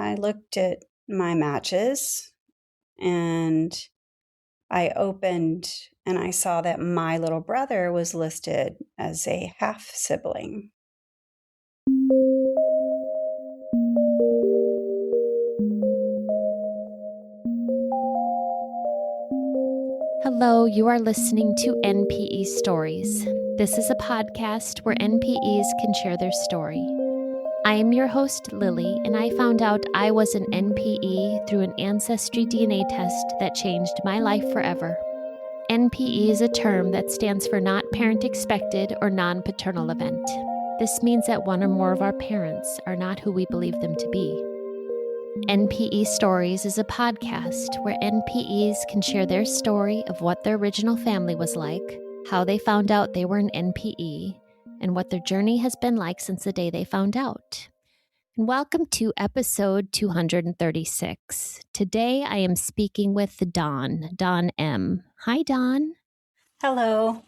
I looked at my matches and I opened and I saw that my little brother was listed as a half sibling. Hello, you are listening to NPE Stories. This is a podcast where NPEs can share their story. I am your host, Lily, and I found out I was an NPE through an Ancestry DNA test that changed my life forever. NPE is a term that stands for Not Parent Expected or Non-Paternal Event. This means that one or more of our parents are not who we believe them to be. NPE Stories is a podcast where NPEs can share their story of what their original family was like, how they found out they were an NPE, and what their journey has been like since the day they found out. And welcome to episode 236. Today I am speaking with Dawn M. Hi, Dawn. Hello.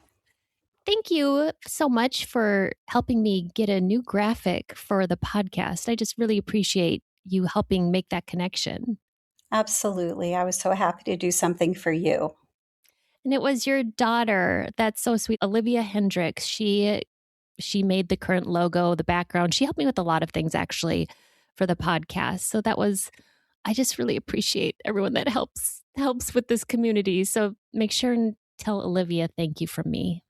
Thank you so much for helping me get a new graphic for the podcast. I just really appreciate you helping make that connection. Absolutely. I was so happy to do something for you. And it was your daughter. That's so sweet. Olivia Hendricks. She made the current logo, the background. She helped me with a lot of things actually for the podcast. So I just really appreciate everyone that helps with this community. So make sure and tell Olivia thank you from me.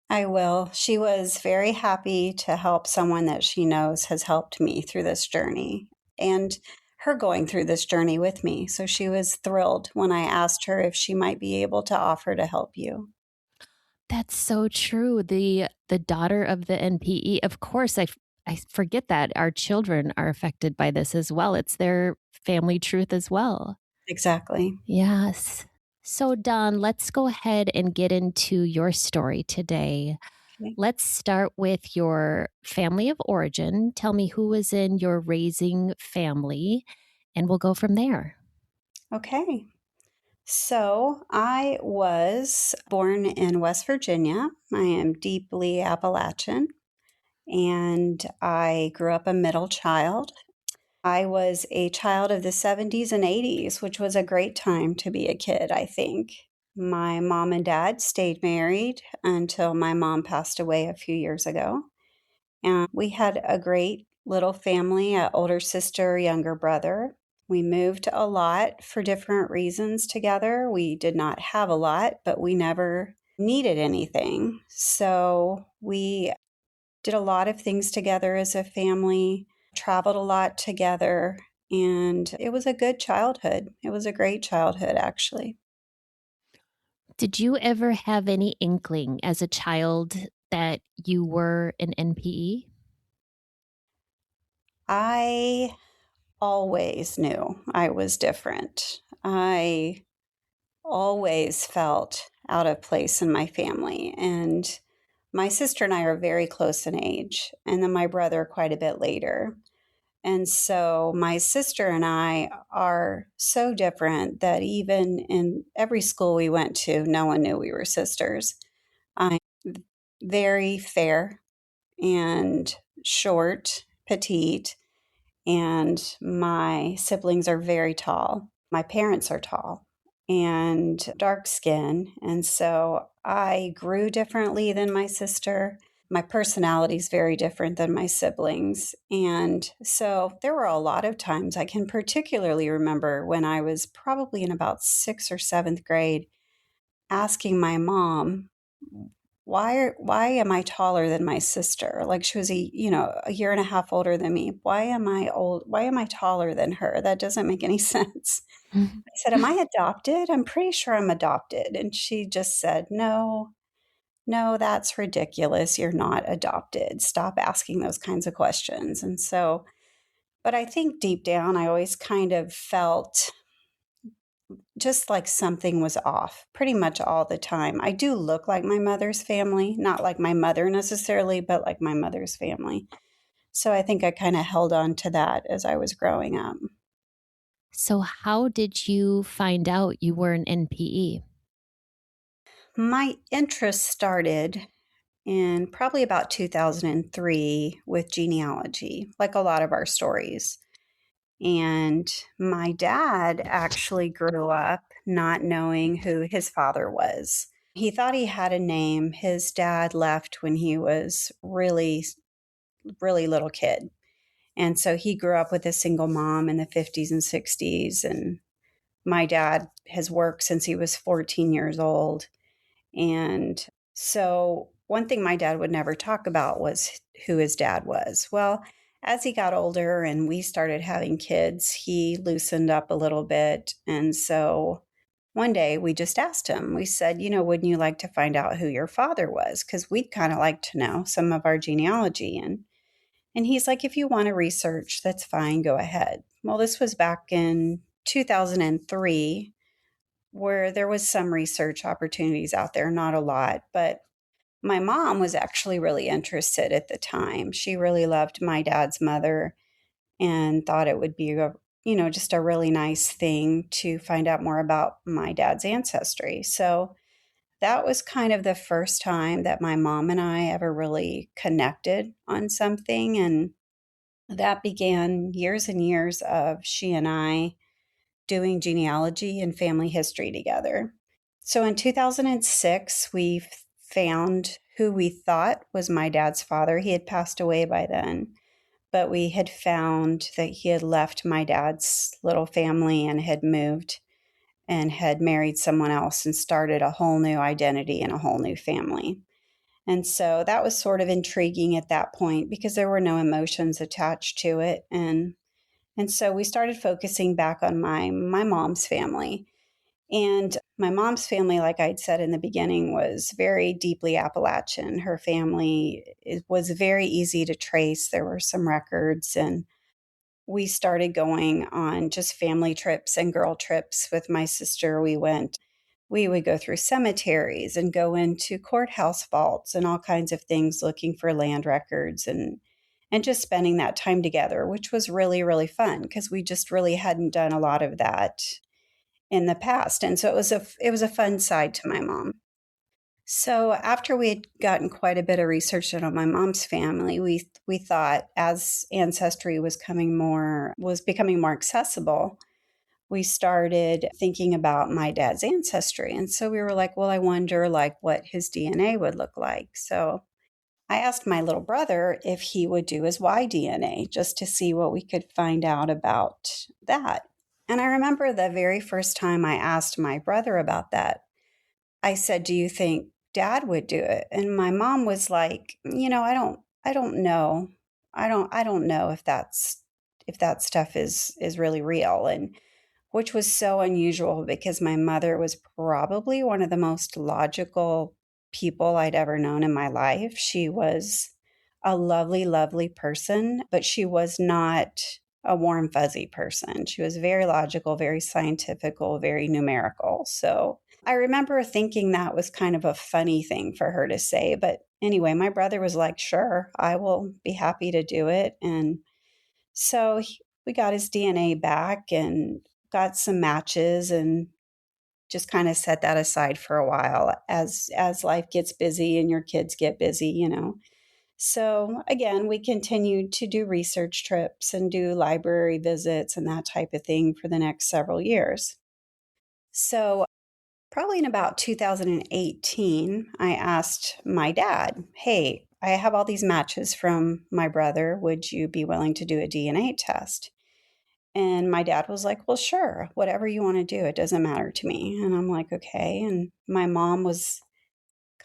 I will. She was very happy to help someone that she knows has helped me through this journey and her going through this journey with me. So she was thrilled when I asked her if she might be able to offer to help you. That's so true. The daughter of the NPE. Of course, I forget that our children are affected by this as well. It's their family truth as well. Exactly. Yes. So, Dawn, let's go ahead and get into your story today. Okay. Let's start with your family of origin. Tell me who was in your raising family, and we'll go from there. Okay. So I was born in West Virginia. I am deeply Appalachian, and I grew up a middle child. I was a child of the 70s and 80s, which was a great time to be a kid, I think. My mom and dad stayed married until my mom passed away a few years ago. And we had a great little family, an older sister, younger brother. We moved a lot for different reasons together. We did not have a lot, but we never needed anything. So we did a lot of things together as a family, traveled a lot together, and it was a good childhood. It was a great childhood, actually. Did you ever have any inkling as a child that you were an NPE? I always knew I was different. I always felt out of place in my family. And my sister and I are very close in age, and then my brother quite a bit later. And so my sister and I are so different that even in every school we went to, no one knew we were sisters. I'm very fair and short, petite, and my siblings are very tall. My parents are tall and dark skin. And so I grew differently than my sister. My personality is very different than my siblings. And so there were a lot of times I can particularly remember when I was probably in about sixth or seventh grade asking my mom, why am I taller than my sister? Like she was a year and a half older than me. Why am I taller than her? That doesn't make any sense. I said, "Am I adopted? I'm pretty sure I'm adopted." And she just said, "No, that's ridiculous. You're not adopted. Stop asking those kinds of questions." And so, but I think deep down I always kind of felt just like something was off pretty much all the time. I do look like my mother's family, not like my mother necessarily, but like my mother's family. So I think I kind of held on to that as I was growing up. So, how did you find out you were an NPE? My interest started in probably about 2003 with genealogy, like a lot of our stories. And my dad actually grew up not knowing who his father was. He thought he had a name. His dad left when he was really little kid. And so he grew up with a single mom in the 50s and 60s. And my dad has worked since he was 14 years old. And so one thing my dad would never talk about was who his dad was. Well, as he got older and we started having kids, he loosened up a little bit. And so one day we just asked him, we said, wouldn't you like to find out who your father was? Because we'd kind of like to know some of our genealogy. And he's like, if you want to research, that's fine, go ahead. Well, this was back in 2003 where there was some research opportunities out there, not a lot, but my mom was actually really interested at the time. She really loved my dad's mother and thought it would be just a really nice thing to find out more about my dad's ancestry. So that was kind of the first time that my mom and I ever really connected on something. And that began years and years of she and I doing genealogy and family history together. So in 2006, we found who we thought was my dad's father. He had passed away by then, but we had found that he had left my dad's little family and had moved and had married someone else and started a whole new identity and a whole new family. And so that was sort of intriguing at that point because there were no emotions attached to it. And so we started focusing back on my mom's family. And my mom's family, like I'd said in the beginning, was very deeply Appalachian. Her family was very easy to trace. There were some records, and we started going on just family trips and girl trips with my sister. We would go through cemeteries and go into courthouse vaults and all kinds of things looking for land records and just spending that time together, which was really, really fun because we just really hadn't done a lot of that in the past. And so it was a fun side to my mom. So after we had gotten quite a bit of research done on my mom's family, we thought as ancestry was becoming more accessible, we started thinking about my dad's ancestry. And so we were like, well, I wonder like what his DNA would look like. So I asked my little brother if he would do his Y DNA just to see what we could find out about that. And I remember the very first time I asked my brother about that, I said, "Do you think dad would do it?" And my mom was like, I don't know. I don't know if that stuff is really real." And which was so unusual because my mother was probably one of the most logical people I'd ever known in my life. She was a lovely, lovely person, but she was not a warm, fuzzy person. She was very logical, very scientifical, very numerical. So I remember thinking that was kind of a funny thing for her to say. But anyway, my brother was like, sure, I will be happy to do it. And so we got his DNA back and got some matches and just kind of set that aside for a while as life gets busy and your kids get busy. So again, we continued to do research trips and do library visits and that type of thing for the next several years. So probably in about 2018, I asked my dad, hey, I have all these matches from my brother. Would you be willing to do a DNA test? And my dad was like, well, sure, whatever you want to do, it doesn't matter to me. And I'm like, okay. And my mom was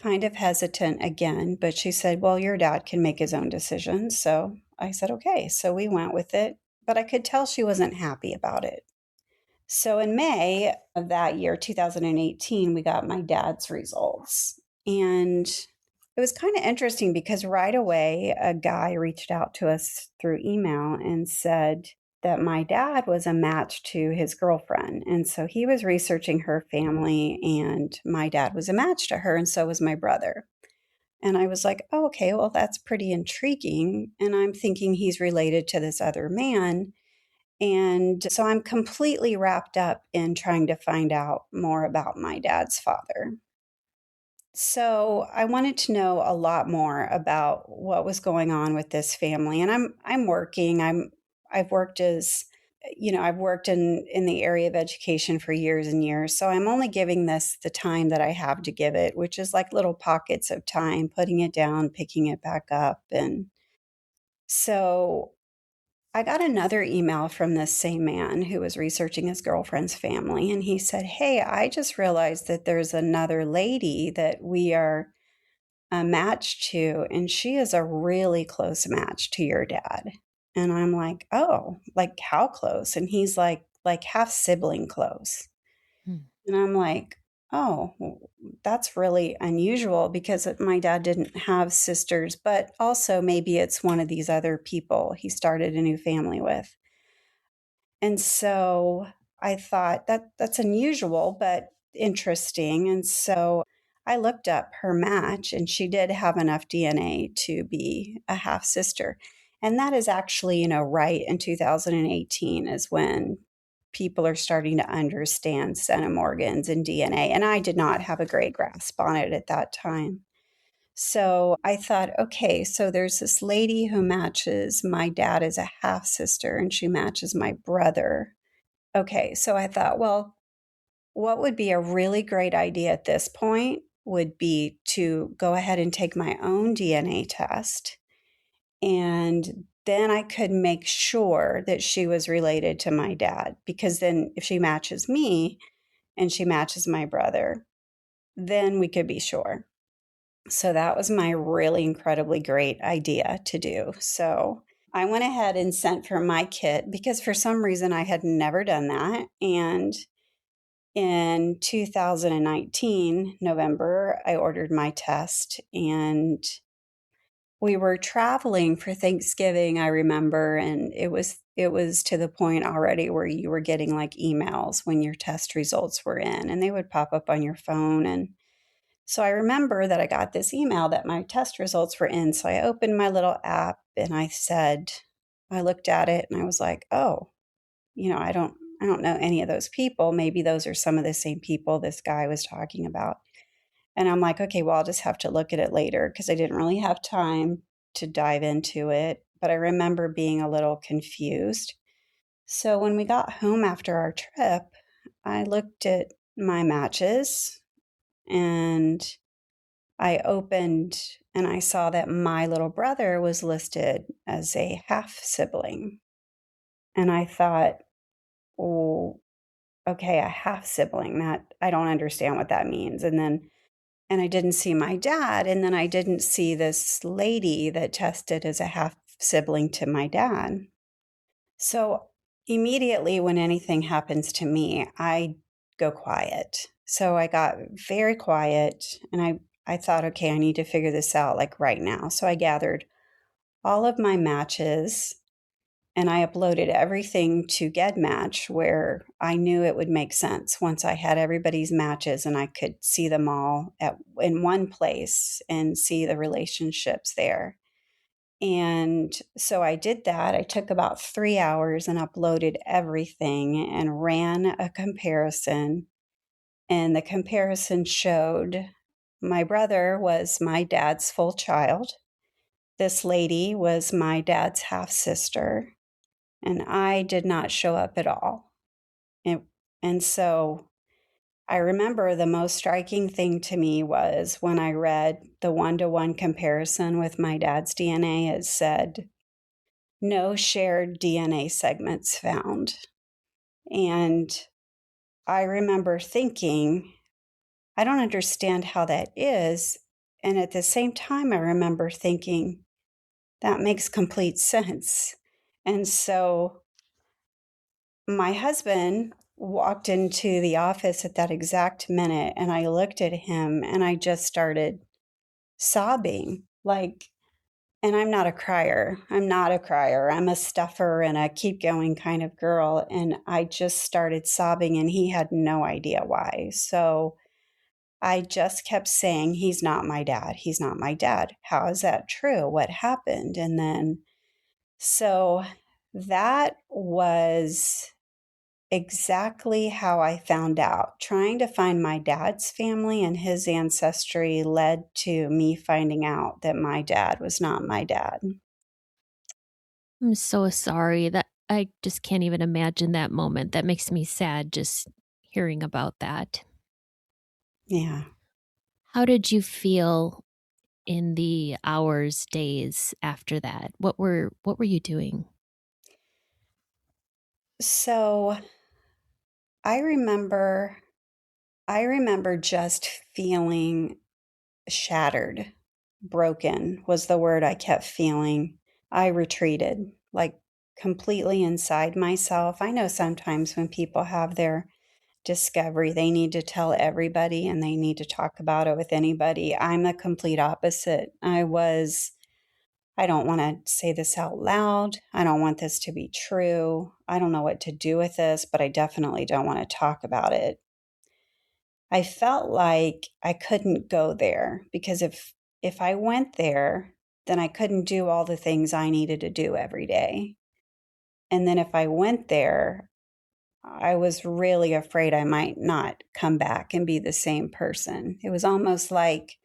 kind of hesitant again, but she said, well, your dad can make his own decisions. So I said, okay. So we went with it, but I could tell she wasn't happy about it. So in May of that year, 2018, we got my dad's results. And it was kind of interesting because right away, a guy reached out to us through email and said that my dad was a match to his girlfriend. And so he was researching her family, and my dad was a match to her, and so was my brother. And I was like, oh, okay, well, that's pretty intriguing. And I'm thinking he's related to this other man. And so I'm completely wrapped up in trying to find out more about my dad's father. So I wanted to know a lot more about what was going on with this family. And I'm working. I've worked I've worked in the area of education for years and years. So I'm only giving this the time that I have to give it, which is like little pockets of time, putting it down, picking it back up. And so I got another email from this same man who was researching his girlfriend's family. And he said, "Hey, I just realized that there's another lady that we are a match to, and she is a really close match to your dad." And I'm like, "Oh, like how close?" And he's like half sibling close. Hmm. And I'm like, "Oh, that's really unusual because my dad didn't have sisters, but also maybe it's one of these other people he started a new family with." And so I thought that's unusual, but interesting. And so I looked up her match, and she did have enough DNA to be a half sister. And that is actually, right in 2018 is when people are starting to understand centimorgans and DNA. And I did not have a great grasp on it at that time. So I thought, okay, so there's this lady who matches my dad as a half sister, and she matches my brother. Okay, so I thought, well, what would be a really great idea at this point would be to go ahead and take my own DNA test. And then I could make sure that she was related to my dad, because then if she matches me and she matches my brother, then we could be sure. So that was my really incredibly great idea to do. So I went ahead and sent for my kit because for some reason I had never done that. And in 2019, November, I ordered my test, and we were traveling for Thanksgiving, I remember, and it was to the point already where you were getting like emails when your test results were in, and they would pop up on your phone. And so I remember that I got this email that my test results were in. So I opened my little app and I looked at it and I was like, "Oh, I don't know any of those people. Maybe those are some of the same people this guy was talking about." And I'm like, "Okay, well, I'll just have to look at it later," because I didn't really have time to dive into it. But I remember being a little confused. So when we got home after our trip, I looked at my matches, and I opened and I saw that my little brother was listed as a half sibling. And I thought, "Oh, okay, a half sibling. That I don't understand what that means." And I didn't see my dad, and then I didn't see this lady that tested as a half sibling to my dad. So immediately when anything happens to me, I go quiet. So I got very quiet, and I thought, okay, I need to figure this out like right now. So I gathered all of my matches and I uploaded everything to GEDmatch where I knew it would make sense once I had everybody's matches and I could see them all in one place and see the relationships there. And so I did that. I took about 3 hours and uploaded everything and ran a comparison. And the comparison showed my brother was my dad's full child. This lady was my dad's half sister. And I did not show up at all. And, and so I remember the most striking thing to me was when I read the 1-to-1 comparison with my dad's DNA, it said, "No shared DNA segments found." And I remember thinking, I don't understand how that is. And at the same time, I remember thinking, that makes complete sense. And so my husband walked into the office at that exact minute, and I looked at him and I just started sobbing. And I'm not a crier. I'm not a crier. I'm a stuffer and a keep going kind of girl. And I just started sobbing, and he had no idea why. So I just kept saying, "He's not my dad. He's not my dad. How is that true? What happened?" And then, so that was exactly how I found out. Trying to find my dad's family and his ancestry led to me finding out that my dad was not my dad. I'm so sorry. I just can't even imagine that moment. That makes me sad just hearing about that. Yeah. How did you feel in the hours, days after that? What were you doing? So I remember I remember just feeling shattered. Broken was the word I kept feeling. I retreated, like completely inside myself. I know sometimes when people have their discovery, they need to tell everybody and they need to talk about it with anybody. I'm the complete opposite. I don't want to say this out loud. I don't want this to be true. I don't know what to do with this, but I definitely don't want to talk about it. I felt like I couldn't go there because if I went there, then I couldn't do all the things I needed to do every day. And then if I went there, I was really afraid I might not come back and be the same person. It was almost like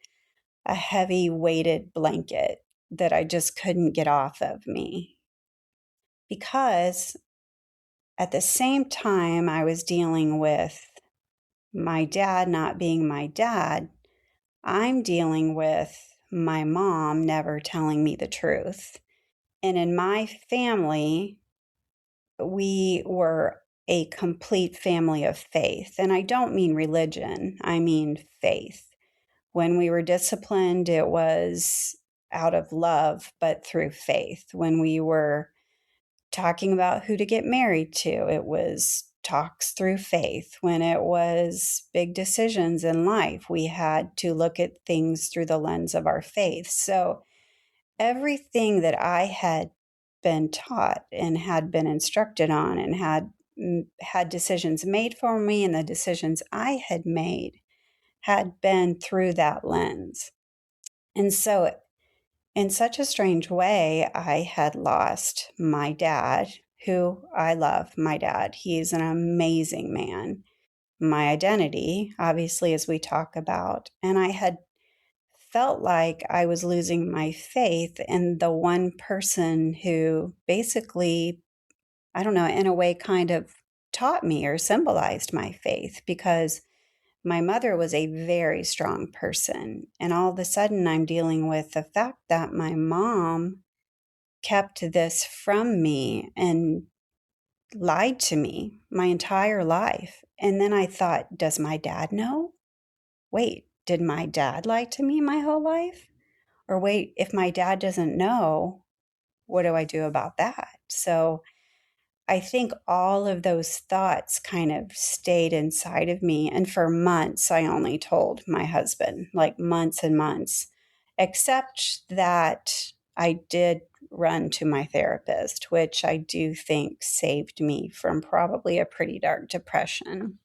a heavy weighted blanket that I just couldn't get off of me. Because at the same time I was dealing with my dad not being my dad, I'm dealing with my mom never telling me the truth. And in my family, we were a complete family of faith. And I don't mean religion, I mean faith. When we were disciplined, it was out of love, but through faith. When we were talking about who to get married to, it was talks through faith. When it was big decisions in life, we had to look at things through the lens of our faith. So everything that I had been taught and had been instructed on and had decisions made for me, and the decisions I had made had been through that lens. And so in such a strange way, I had lost my dad, who I love, my dad. He's an amazing man. My identity, obviously, as we talk about. And I had felt like I was losing my faith in the one person who basically, I don't know, in a way kind of taught me or symbolized my faith, because my mother was a very strong person. And all of a sudden, I'm dealing with the fact that my mom kept this from me and lied to me my entire life. And then I thought, does my dad know? Wait, did my dad lie to me my whole life? Or wait, if my dad doesn't know, what do I do about that? So I think all of those thoughts kind of stayed inside of me. And for months, I only told my husband, like months and months, except that I did run to my therapist, which I do think saved me from probably a pretty dark depression.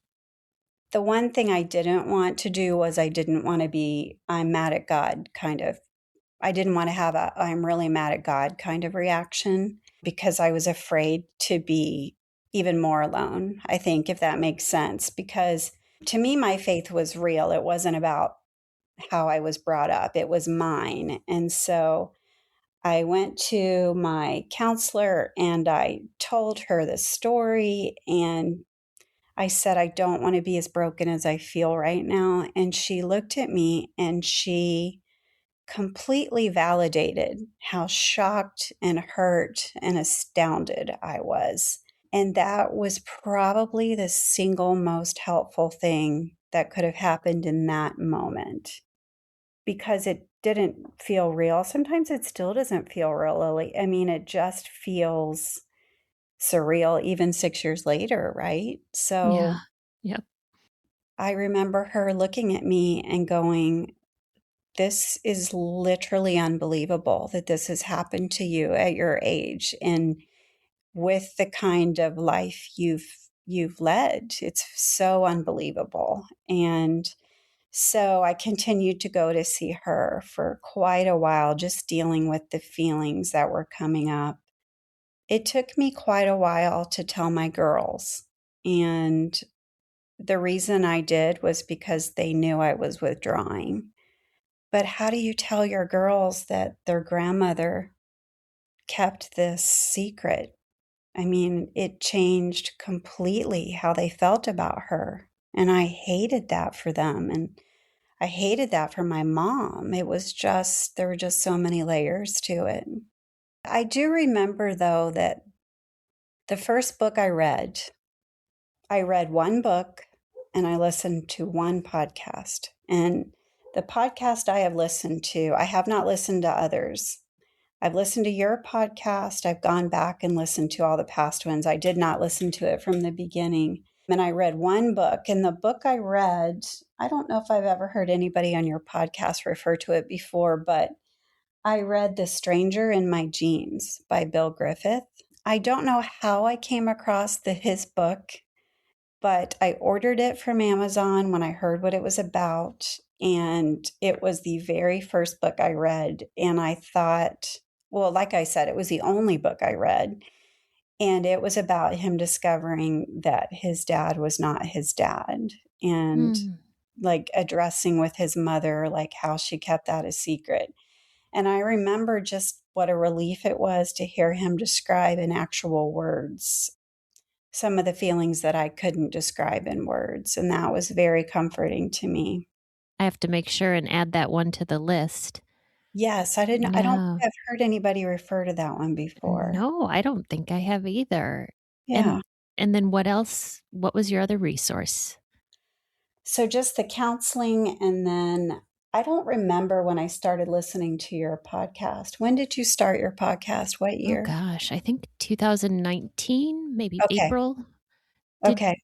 The one thing I didn't want to do was I didn't want to be, I'm mad at God kind of. I didn't want to have a, I'm really mad at God kind of reaction, because I was afraid to be even more alone, I think, if that makes sense. Because to me, my faith was real. It wasn't about how I was brought up, it was mine. And so I went to my counselor and I told her the story. And I said, I don't want to be as broken as I feel right now. And she looked at me and she completely validated how shocked and hurt and astounded I was. And that was probably the single most helpful thing that could have happened in that moment, because it didn't feel real. Sometimes it still doesn't feel real, Lily. I mean, it just feels surreal even 6 years later, right? Yeah. So Yep. I remember her looking at me and going, this is literally unbelievable that this has happened to you at your age and with the kind of life you've led. It's so unbelievable. And so I continued to go to see her for quite a while, just dealing with the feelings that were coming up. It took me quite a while to tell my girls. And the reason I did was because they knew I was withdrawing. But how do you tell your girls that their grandmother kept this secret? I mean, it changed completely how they felt about her. And I hated that for them. And I hated that for my mom. It was just, there were just so many layers to it. I do remember, though, that the first book I read one book and I listened to one podcast. And the podcast I have listened to, I have not listened to others. I've listened to your podcast. I've gone back and listened to all the past ones. I did not listen to it from the beginning. And I read one book. And the book I read, I don't know if I've ever heard anybody on your podcast refer to it before, but I read The Stranger in My Jeans by Bill Griffith. I don't know how I came across his book, but I ordered it from Amazon when I heard what it was about. And it was the very first book I read. And I thought, well, like I said, it was the only book I read. And it was about him discovering that his dad was not his dad, and like addressing with his mother, like how she kept that a secret. And I remember just what a relief it was to hear him describe in actual words some of the feelings that I couldn't describe in words. And that was very comforting to me. I have to make sure and add that one to the list. Yes, I don't think Yeah. I've heard anybody refer to that one before. No, I don't think I have either. Yeah. And then what else? What was your other resource? So just the counseling, and then I don't remember when I started listening to your podcast. When did you start your podcast? What Oh year? gosh, I think 2019, maybe Okay. April. Okay.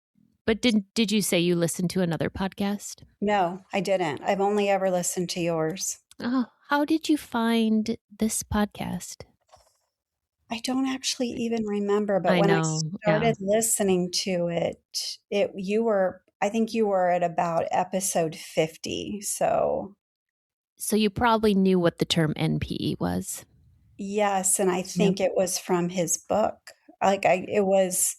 But did you say you listened to another podcast? No, I didn't. I've only ever listened to yours. Oh, how did you find this podcast? I don't actually even remember, but I when I know, yeah. started listening to it, I think you were at about episode 50. So you probably knew what the term NPE was. yes, and I think it was from his book. It was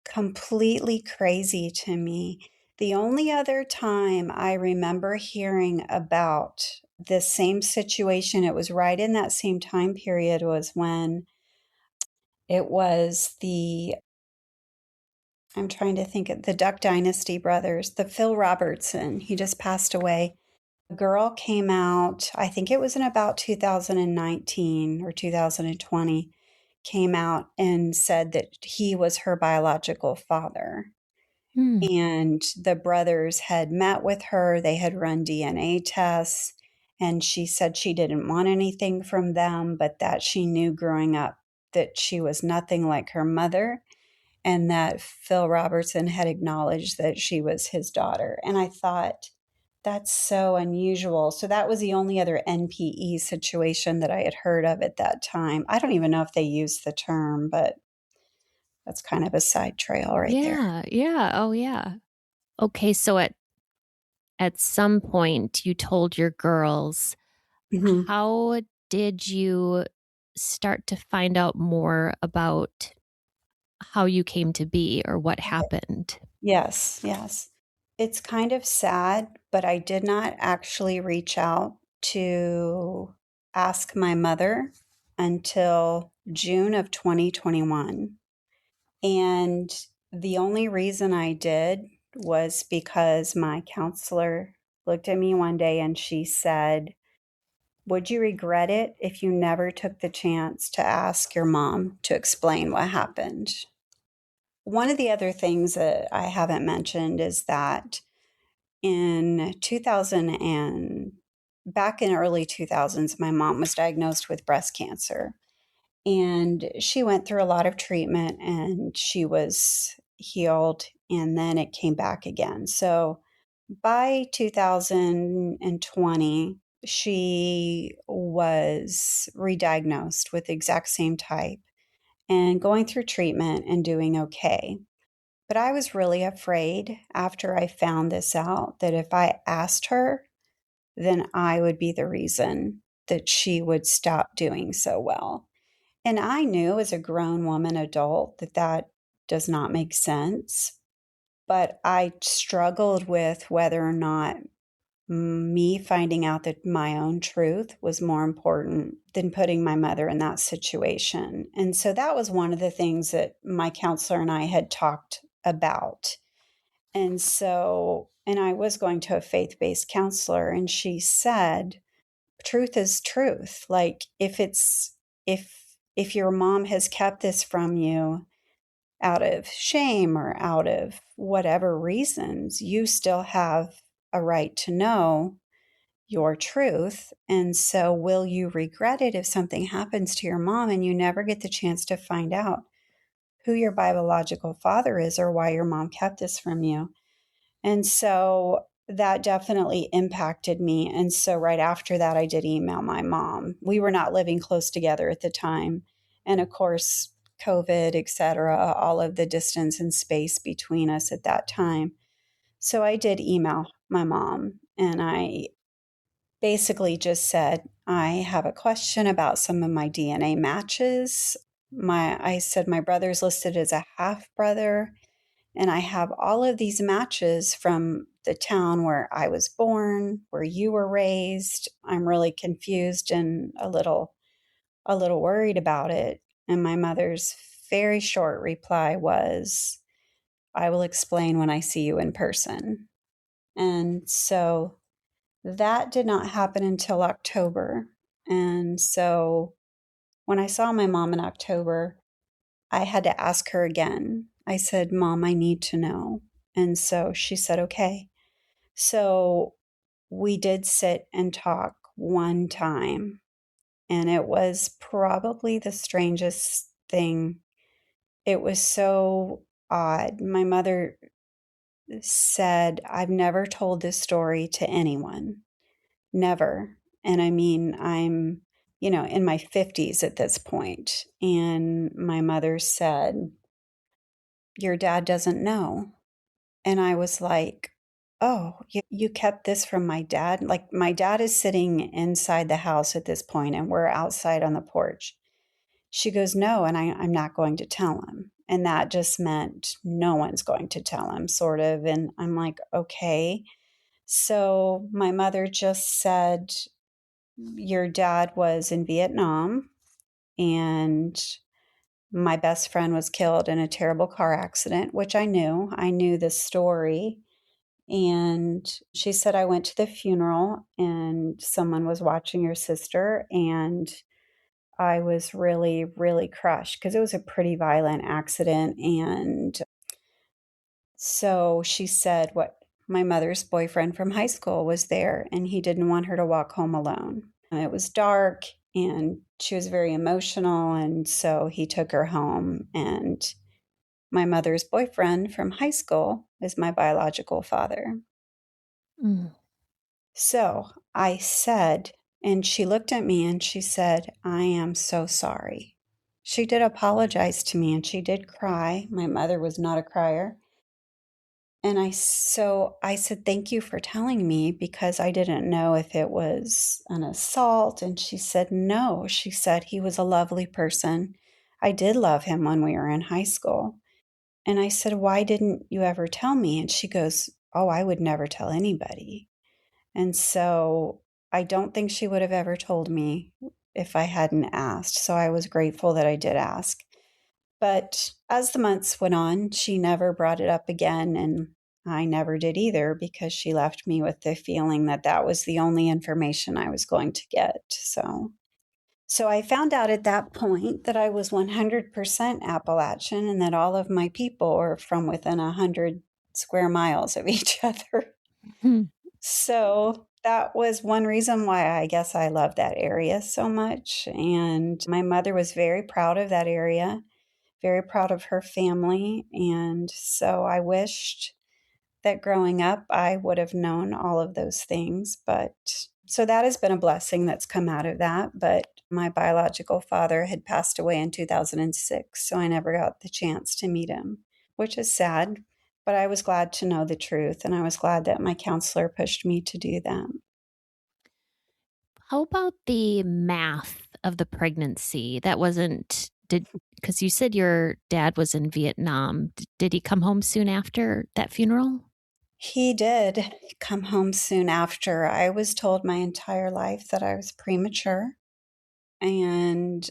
completely crazy to me. The only other time I remember hearing about this same situation, it was right in that same time period, was when it was I'm trying to think of the Duck Dynasty brothers, the Phil Robertson. He just passed away. A girl came out, I think it was in about 2019 or 2020, came out and said that he was her biological father. And the brothers had met with her, they had run DNA tests, and she said she didn't want anything from them, but that she knew growing up that she was nothing like her mother, and that Phil Robertson had acknowledged that she was his daughter. And I thought, that's so unusual. So that was the only other NPE situation that I had heard of at that time. I don't even know if they used the term, but that's kind of a side trail right there. Yeah. Oh, yeah. Okay, so at some point you told your girls, how did you start to find out more about how you came to be or what happened? Yes. It's kind of sad, but I did not actually reach out to ask my mother until June of 2021. And the only reason I did was because my counselor looked at me one day and she said, "Would you regret it if you never took the chance to ask your mom to explain what happened?" One of the other things that I haven't mentioned is that in 2000 and back in early 2000s, my mom was diagnosed with breast cancer. And she went through a lot of treatment and she was healed, and then it came back again. So by 2020, she was re-diagnosed with the exact same type and going through treatment and doing okay. But I was really afraid after I found this out that if I asked her, then I would be the reason that she would stop doing so well. And I knew as a grown woman adult that that does not make sense. But I struggled with whether or not me finding out that my own truth was more important than putting my mother in that situation. And so that was one of the things that my counselor and I had talked about. And so, and I was going to a faith-based counselor, and she said, truth is truth. Like if your mom has kept this from you out of shame or out of whatever reasons, you still have a right to know your truth. And so, will you regret it if something happens to your mom and you never get the chance to find out who your biological father is or why your mom kept this from you? And so that definitely impacted me. And so right after that, I did email my mom. We were not living close together at the time. And of course, COVID, et cetera, all of the distance and space between us at that time. So I did email my mom, and I basically just said, I have a question about some of my DNA matches. I said my brother's listed as a half brother, and I have all of these matches from the town where I was born, where you were raised. I'm really confused and a little worried about it. And my mother's very short reply was, I will explain when I see you in person. And so that did not happen until October. And so when I saw my mom in October, I had to ask her again. I said, Mom, I need to know. And so she said, okay. So we did sit and talk one time, and it was probably the strangest thing. It was so odd. My mother said, I've never told this story to anyone. Never. And I mean, I'm, in my 50s at this point. And my mother said, your dad doesn't know. And I was like, oh, you kept this from my dad? Like, my dad is sitting inside the house at this point, and we're outside on the porch. She goes, no, and I'm not going to tell him. And that just meant no one's going to tell him, sort of. And I'm like, okay. So my mother just said, your dad was in Vietnam, and my best friend was killed in a terrible car accident, which I knew. I knew the story. And she said, I went to the funeral and someone was watching your sister. And I was really, really crushed because it was a pretty violent accident. And so she said, what my mother's boyfriend from high school was there, and he didn't want her to walk home alone. It was dark and she was very emotional. And so he took her home. And my mother's boyfriend from high school is my biological father. Mm. So I said, and she looked at me and she said, I am so sorry. She did apologize to me and she did cry. My mother was not a crier. And I said, thank you for telling me, because I didn't know if it was an assault. And she said, no. She said, he was a lovely person. I did love him when we were in high school. And I said, why didn't you ever tell me? And she goes, oh, I would never tell anybody. And so I don't think she would have ever told me if I hadn't asked. So I was grateful that I did ask. But as the months went on, she never brought it up again. And I never did either, because she left me with the feeling that that was the only information I was going to get. So I found out at that point that I was 100% Appalachian, and that all of my people were from within 100 square miles of each other. Hmm. So that was one reason why I guess I love that area so much. And my mother was very proud of that area, very proud of her family. And so I wished that growing up I would have known all of those things. But so that has been a blessing that's come out of that. But my biological father had passed away in 2006, so I never got the chance to meet him, which is sad. But I was glad to know the truth, and I was glad that my counselor pushed me to do that. How about the math of the pregnancy? That wasn't, because you said your dad was in Vietnam. Did he come home soon after that funeral? He did come home soon after. I was told my entire life that I was premature. And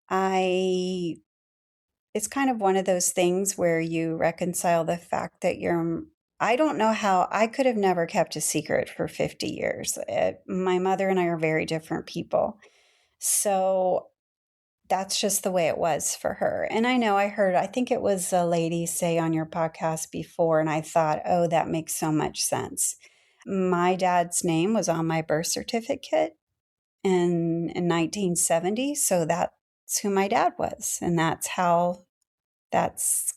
I, it's kind of one of those things where you reconcile the fact that I don't know how I could have never kept a secret for 50 years. My mother and I are very different people. So that's just the way it was for her. And I know I think it was a lady say on your podcast before, and I thought, oh, that makes so much sense. My dad's name was on my birth certificate in 1970. So that's who my dad was. And that's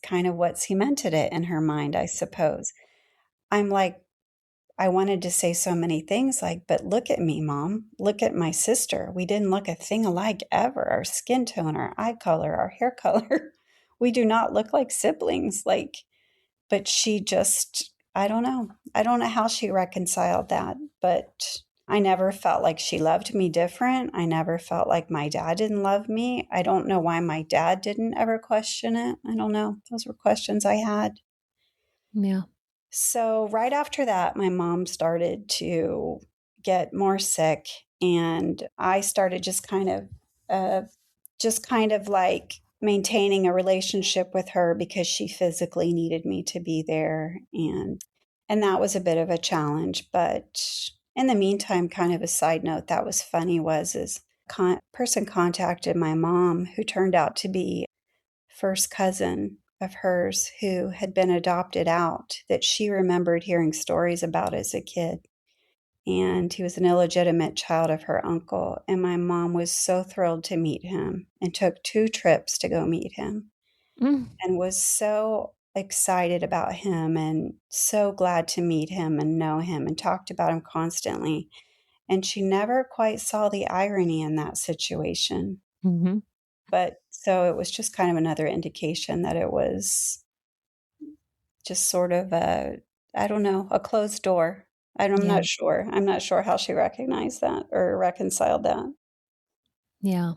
kind of what cemented it in her mind, I suppose. I'm like, I wanted to say so many things like, but look at me, mom. Look at my sister. We didn't look a thing alike ever. Our skin tone, our eye color, our hair color. We do not look like siblings. Like, but she just, I don't know. I don't know how she reconciled that, but I never felt like she loved me different. I never felt like my dad didn't love me. I don't know why my dad didn't ever question it. I don't know. Those were questions I had. Yeah. So, right after that, my mom started to get more sick, and I started just kind of like maintaining a relationship with her because she physically needed me to be there, and that was a bit of a challenge. But in the meantime, kind of a side note that was funny was is person contacted my mom who turned out to be first cousin of hers who had been adopted out that she remembered hearing stories about as a kid. And he was an illegitimate child of her uncle. And my mom was so thrilled to meet him and took 2 trips to go meet him Mm. and was so excited about him and so glad to meet him and know him and talked about him constantly. And she never quite saw the irony in that situation. Mm-hmm. But so it was just kind of another indication that it was just sort of I don't know, a closed door. I'm Yeah. not sure. I'm not sure how she recognized that or reconciled that. Yeah.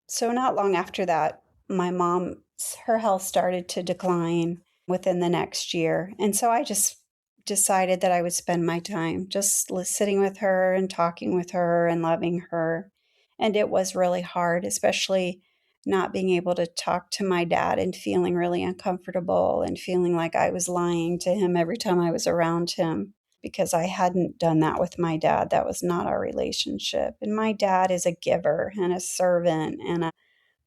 So not long after that, my mom, her health started to decline within the next year. And so I just decided that I would spend my time just sitting with her and talking with her and loving her. And it was really hard, especially not being able to talk to my dad and feeling really uncomfortable and feeling like I was lying to him every time I was around him because I hadn't done that with my dad. That was not our relationship. And my dad is a giver and a servant and a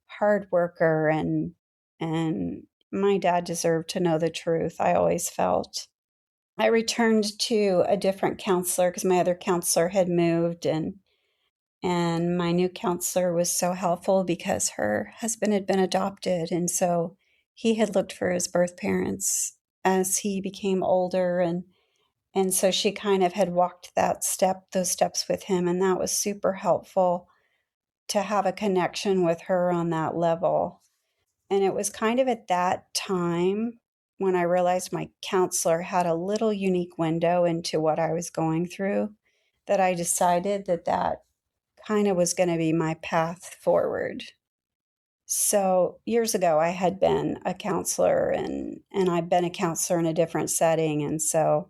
hard worker and my dad deserved to know the truth, I always felt. I returned to a different counselor because my other counselor had moved and my new counselor was so helpful because her husband had been adopted and so he had looked for his birth parents as he became older and so she kind of had walked those steps with him and that was super helpful to have a connection with her on that level. And it was kind of at that time when I realized my counselor had a little unique window into what I was going through that I decided that that kind of was going to be my path forward. So years ago, I had been a counselor and I'd been a counselor in a different setting. And so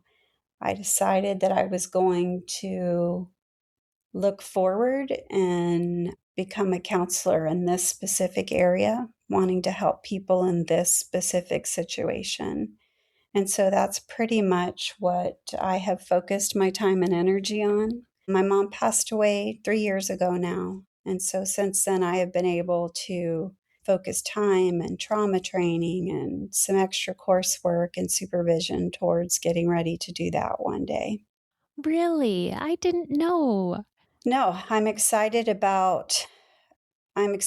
I decided that I was going to look forward and become a counselor in this specific area, wanting to help people in this specific situation. And so that's pretty much what I have focused my time and energy on. My mom passed away 3 years ago now. And so since then, I have been able to focus time and trauma training and some extra coursework and supervision towards getting ready to do that one day. Really? I didn't know. No, I'm excited about I'm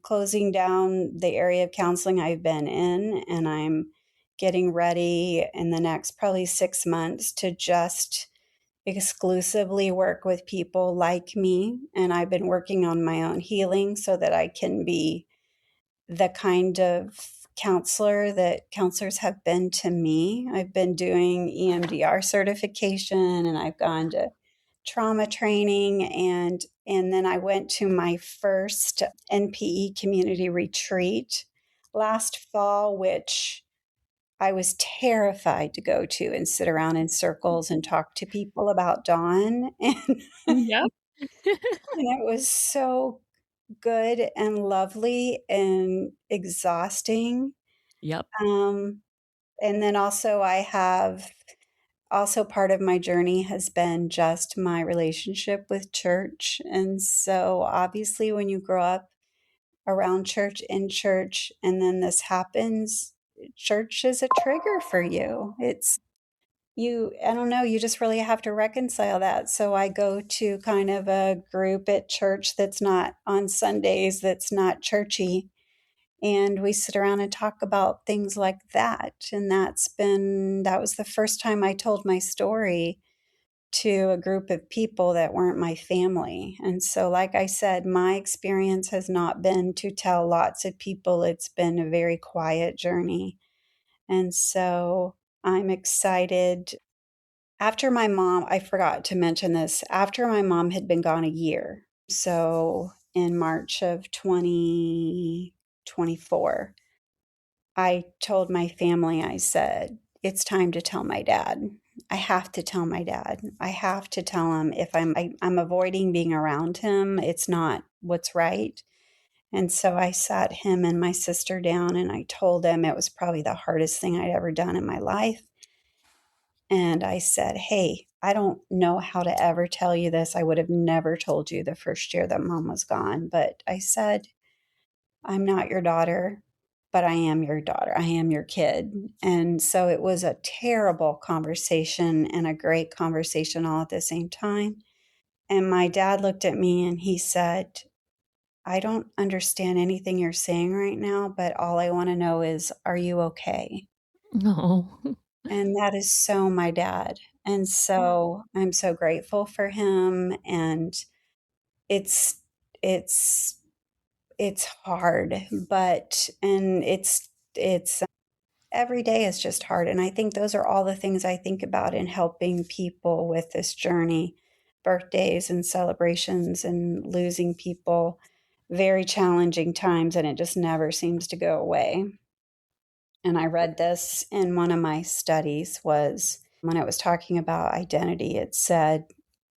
closing down the area of counseling I've been in and I'm getting ready in the next probably 6 months to just exclusively work with people like me and I've been working on my own healing so that I can be the kind of counselor that counselors have been to me. I've been doing EMDR certification and I've gone to trauma training and then I went to my first NPE community retreat last fall which I was terrified to go to and sit around in circles and talk to people about Dawn. And, Yep. and it was so good and lovely and exhausting. Yep. Um, and then also, I have also part of my journey has been just my relationship with church. And so, obviously, when you grow up around church, in church, and then this happens, church is a trigger for you. I don't know, you just really have to reconcile that. So I go to kind of a group at church that's not on Sundays, that's not churchy. And we sit around and talk about things like that. And that was the first time I told my story to a group of people that weren't my family. And so, like I said, my experience has not been to tell lots of people, it's been a very quiet journey. And so I'm excited. After my mom, I forgot to mention this, after my mom had been gone a year, so in March of 2024, I told my family, I said, it's time to tell my dad. I have to tell my dad. I have to tell him if I'm avoiding being around him, it's not what's right. And so I sat him and my sister down and I told them it was probably the hardest thing I'd ever done in my life. And I said, hey, I don't know how to ever tell you this. I would have never told you the first year that mom was gone. But I said, I'm not your daughter, but I am your daughter. I am your kid. And so it was a terrible conversation and a great conversation all at the same time. And my dad looked at me and he said, I don't understand anything you're saying right now, but all I want to know is, are you okay? No. And that is so my dad. And so I'm so grateful for him. And it's, it's, it's hard, but, and it's every day is just hard. And I think those are all the things I think about in helping people with this journey, birthdays and celebrations and losing people, very challenging times. And it just never seems to go away. And I read this in one of my studies was when it was talking about identity, it said,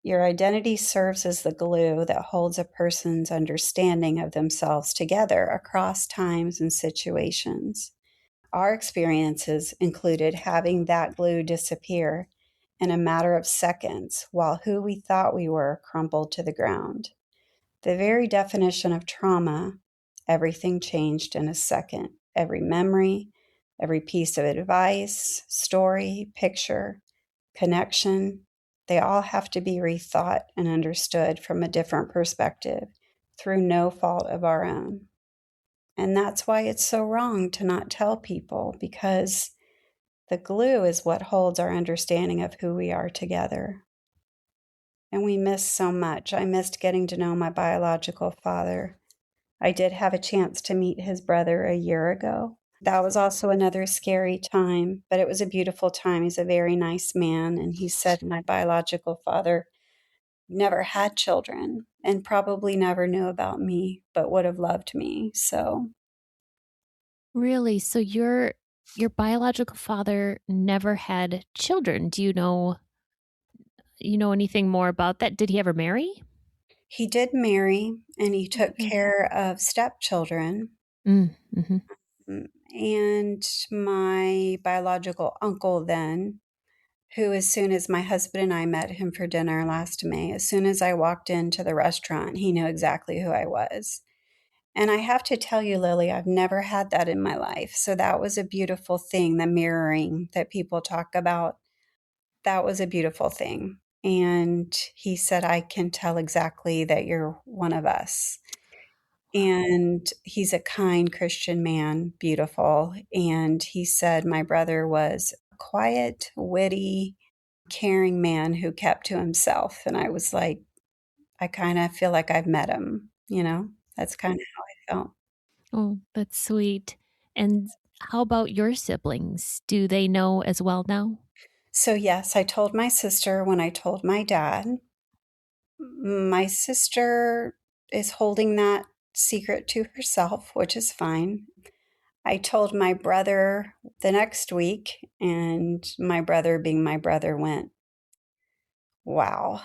your identity serves as the glue that holds a person's understanding of themselves together across times and situations. Our experiences included having that glue disappear in a matter of seconds while who we thought we were crumbled to the ground. The very definition of trauma, everything changed in a second. Every memory, every piece of advice, story, picture, connection, they all have to be rethought and understood from a different perspective through no fault of our own. And that's why it's so wrong to not tell people, because the glue is what holds our understanding of who we are together. And we miss so much. I missed getting to know my biological father. I did have a chance to meet his brother a year ago. That was also another scary time, but it was a beautiful time. He's a very nice man. And he said my biological father never had children and probably never knew about me, but would have loved me. So, Really? So your biological father never had children. Do you know anything more about that? Did he ever marry? he did marry and he took Okay. care of stepchildren. Mm-hmm. And my biological uncle, then, who, as soon as my husband and I met him for dinner last May, as soon as I walked into the restaurant, he knew exactly who I was. And I have to tell you, Lily, I've never had that in my life. So that was a beautiful thing, the mirroring that people talk about. That was a beautiful thing. And he said, I can tell exactly that you're one of us. And he's a kind Christian man, beautiful. And he said my brother was a quiet, witty, caring man who kept to himself. And I was like, I kind of feel like I've met him, you know? That's kind of how I felt. Oh, that's sweet. And how about your siblings? Do they know as well now? So, yes, I told my sister when I told my dad. My sister is holding that secret to herself, which is fine. I told my brother the next week, and my brother, being my brother, went, "Wow,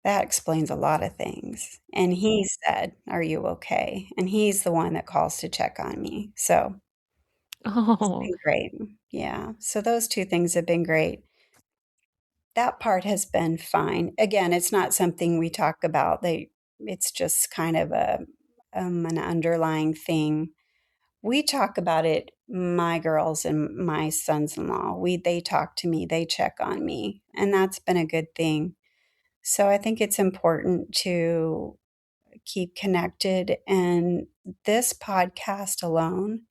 that explains a lot of things." And he said, "Are you okay?" And he's the one that calls to check on me. So it's Oh, been great. Yeah. So those two things have been great. That part has been fine. Again, it's not something we talk about. It's just kind of an underlying thing. We talk about it, my girls and my sons-in-law. They talk to me, they check on me, and that's been a good thing. So I think it's important to keep connected, and this podcast alone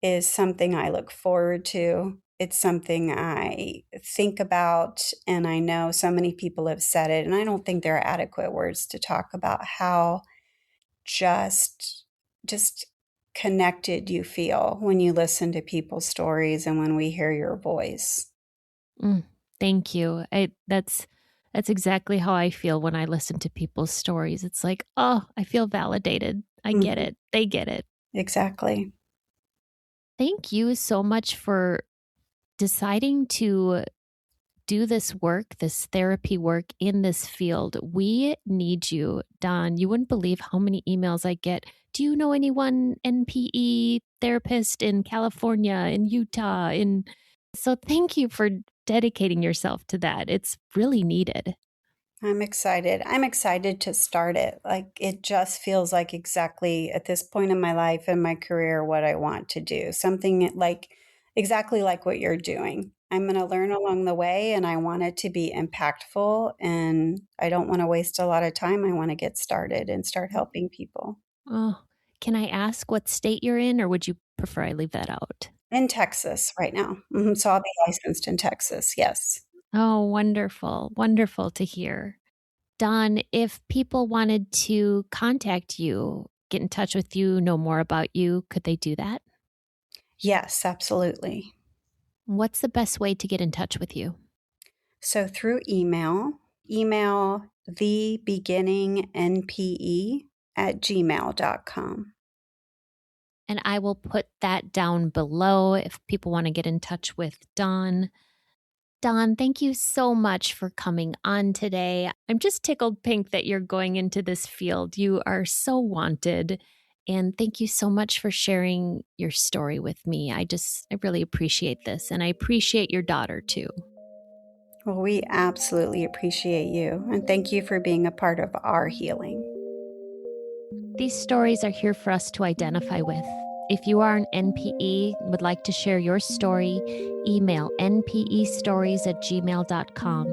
is something I look forward to. It's something I think about, and I know so many people have said it, and I don't think there are adequate words to talk about how just just connected you feel when you listen to people's stories and when we hear your voice. mm, thank you. That's exactly how I feel when I listen to people's stories. It's like, oh, I feel validated. I get Mhm. it. They get it. Exactly. Thank you so much for deciding to do this work, this therapy work in this field. We need you, Don. You wouldn't believe how many emails I get. Do you know anyone NPE therapist in California, in Utah? So thank you for dedicating yourself to that. It's really needed. I'm excited. I'm excited to start it. Like, it just feels like exactly at this point in my life and my career what I want to do. Something like exactly like what you're doing. I'm going to learn along the way, and I want it to be impactful, and I don't want to waste a lot of time. I want to get started and start helping people. Oh, can I ask what state you're in, or would you prefer I leave that out? In Texas right now. So I'll be licensed in Texas. Yes. Oh, wonderful. Wonderful to hear. Don, if people wanted to contact you, get in touch with you, know more about you, could they do that? Yes, absolutely. What's the best way to get in touch with you? So through email thebeginningnpe@gmail.com. And I will put that down below if people want to get in touch with Don. Don, thank you so much for coming on today. I'm just tickled pink that you're going into this field. You are so wanted. And thank you so much for sharing your story with me. I really appreciate this. And I appreciate your daughter too. Well, we absolutely appreciate you, and thank you for being a part of our healing. These stories are here for us to identify with. If you are an NPE and would like to share your story, email npestories@gmail.com.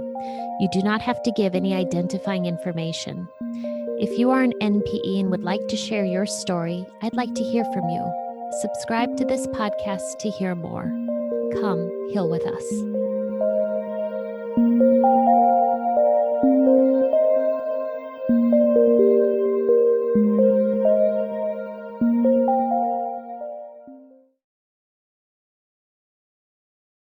You do not have to give any identifying information. If you are an NPE and would like to share your story, I'd like to hear from you. Subscribe to this podcast to hear more. Come heal with us.